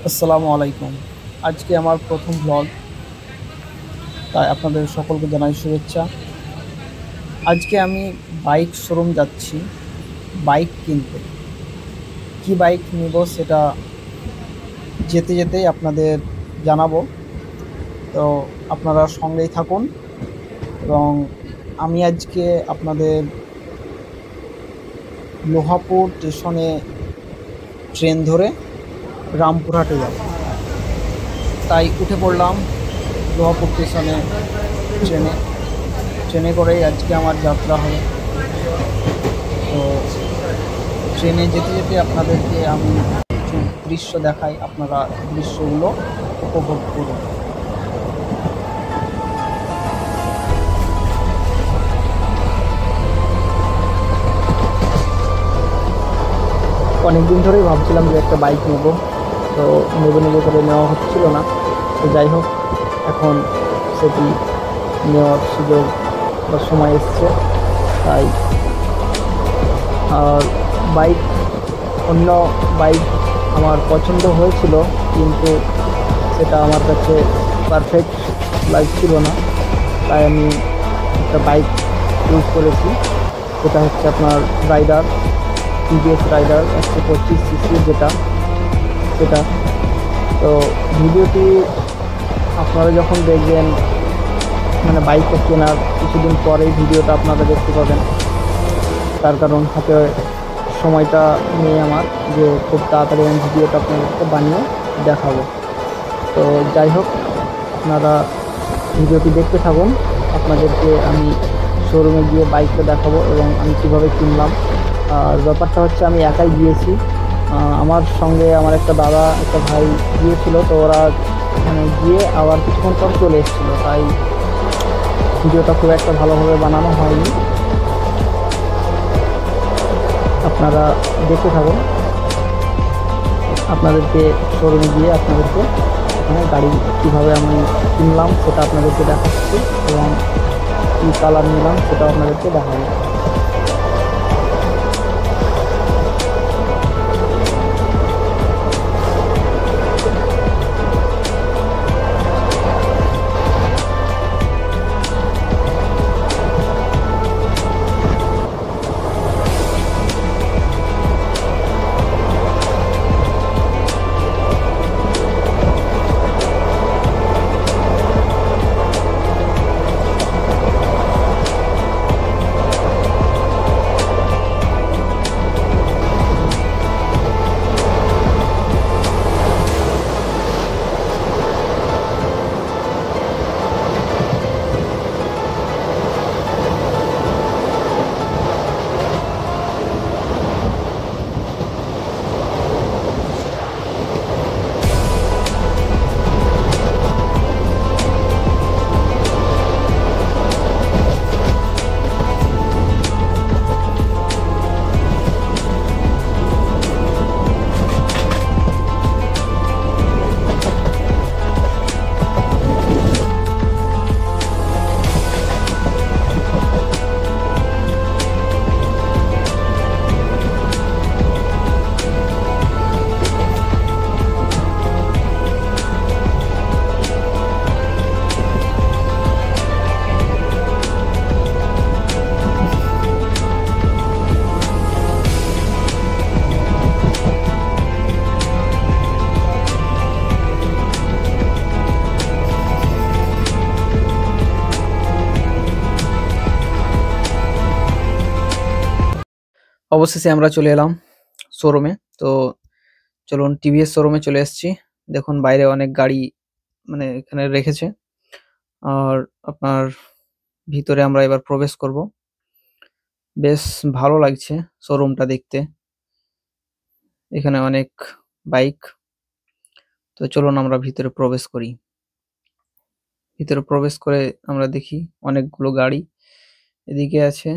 আসসালামু আলাইকুম। আজকে আমার প্রথম ব্লগ, তাই আপনাদের সকলকে জানাই শুভেচ্ছা। আজকে আমি বাইক শোরুম যাচ্ছি বাইক কিনতে। কি বাইক নিব সেটা যেতে যেতেই আপনাদের জানাবো। তো আপনারা সঙ্গেই থাকুন এবং আমি আজকে আপনাদের লোহাপুর স্টেশনে ট্রেন ধরে রামপুরহাটে যাব। তাই উঠে পড়লাম লোহাপুর স্টেশনে ট্রেনে। ট্রেনে করেই আজকে আমার যাত্রা হবে। তো ট্রেনে যেতে যেতে আপনাদেরকে আমি কিছু দৃশ্য দেখাই, আপনারা দৃশ্যগুলো উপভোগ করুন। অনেকদিন ধরেই ভাবছিলাম যে একটা বাইক নেব, তো নেবে নেবে করে নেওয়া হচ্ছিল না। তো যাই হোক, এখন সেটি নেওয়ার সুযোগ বা সময় এসছে। তাই আর বাইক, অন্য বাইক আমার পছন্দ হয়েছিল, কিন্তু সেটা আমার কাছে পারফেক্ট লাগছিল না। তাই আমি একটা বাইক চুজ করেছি, সেটা হচ্ছে আপনার রাইডার, টিভিএস রাইডার 125 সিসি, যেটা সেটা। তো ভিডিওটি আপনারা যখন দেখবেন, মানে বাইকটা কেনার কিছুদিন পরেই ভিডিওটা আপনারা দেখতে পাবেন। তার কারণ হাতে সময়টা নেই আমার, যে খুব তাড়াতাড়ি আমি ভিডিওটা আপনাদেরকে বানিয়ে দেখাবো। তো যাই হোক, আপনারা ভিডিওটি দেখতে থাকুন। আপনাদেরকে আমি শোরুমে গিয়ে বাইকটা দেখাবো এবং আমি কীভাবে কিনলাম। আর ব্যাপারটা হচ্ছে, আমি একাই গিয়েছি। আমার সঙ্গে আমার একটা দাদা, একটা ভাই গিয়েছিল। তো ওরা গিয়ে আবার কিছুক্ষণ পর চলে এসেছিলো, তাই ভিডিওটা খুব একটা ভালোভাবে বানানো হয়নি। আপনারা দেখতে থাকুন। আপনাদেরকে শোরুমে গিয়ে আপনাদেরকে এখানে গাড়ি কীভাবে আমি কিনলাম সেটা আপনাদেরকে দেখাচ্ছি, এবং কী কালার নিলাম সেটাও আপনাদেরকে দেখাবো। অবশেষে আমরা চলে এলাম শোরুমে। তো চলুন, টিভিএস শোরুমে চলে এসেছি। দেখুন বাইরে অনেক গাড়ি এখানে রেখেছে। আর আপনার ভিতরে আমরা এবার প্রবেশ করব। বেশ ভালো লাগছে শোরুমটা দেখতে। এখানে অনেক বাইক। তো চলুন আমরা ভিতরে প্রবেশ করি। ভিতরে প্রবেশ করে আমরা দেখি অনেকগুলো গাড়ি এদিকে আছে,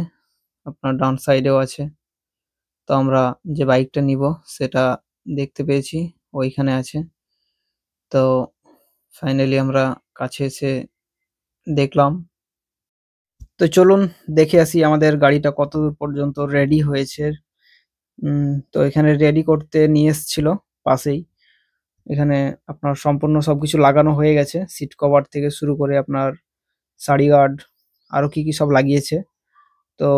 আপনার ডান সাইডেও আছে। তো আমরা যে বাইকটা নিব সেটা দেখতে পেয়েছি ওইখানে আছে। তো ফাইনালি আমরা কাছে এসে দেখলাম। তো চলুন দেখে আসি আমাদের গাড়িটা কতদূর পর্যন্ত রেডি হয়েছে। তো এখানে রেডি করতে নিয়ে এসেছিল পাশেই। এখানে আপনার সম্পূর্ণ সবকিছু লাগানো হয়ে গেছে। সিট কভার থেকে শুরু করে আপনার সাডি গার্ড আরো কি সব লাগিয়েছে। তো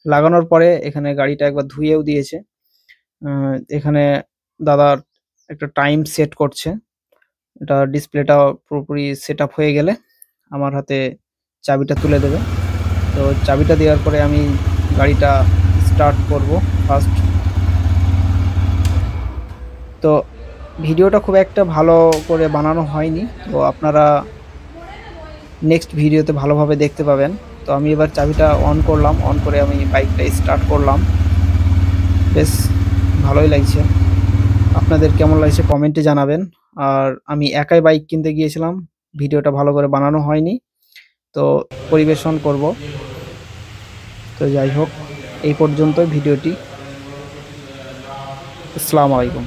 লাগানোর পরে এখানে গাড়িটা একবার ধুয়েও দিয়েছে। এখানে দাদা একটা টাইম সেট করছে। এটা ডিসপ্লেটা পুরোপুরি সেটআপ হয়ে গেলে আমার হাতে চাবিটা তুলে দেবে। তো চাবিটা দেওয়ার পরে আমি গাড়িটা স্টার্ট করব ফার্স্ট। তো ভিডিওটা খুব একটা ভালো করে বানানো হয়নি, তো আপনারা নেক্সট ভিডিওতে ভালোভাবে দেখতে পাবেন। তো আমি এবার চাবিটা অন করলাম, অন করে আমি বাইকটা স্টার্ট করলাম। বেশ ভালোই লাগছে। আপনাদের কেমন লাগছে কমেন্টে জানাবেন। আর আমি একাই বাইক কিনতে গিয়েছিলাম, ভিডিওটা ভালো করে বানানো হয়নি, তো পরিবেশন করব। তো যাই হোক, এই পর্যন্তই ভিডিওটি। আসসালামু আলাইকুম।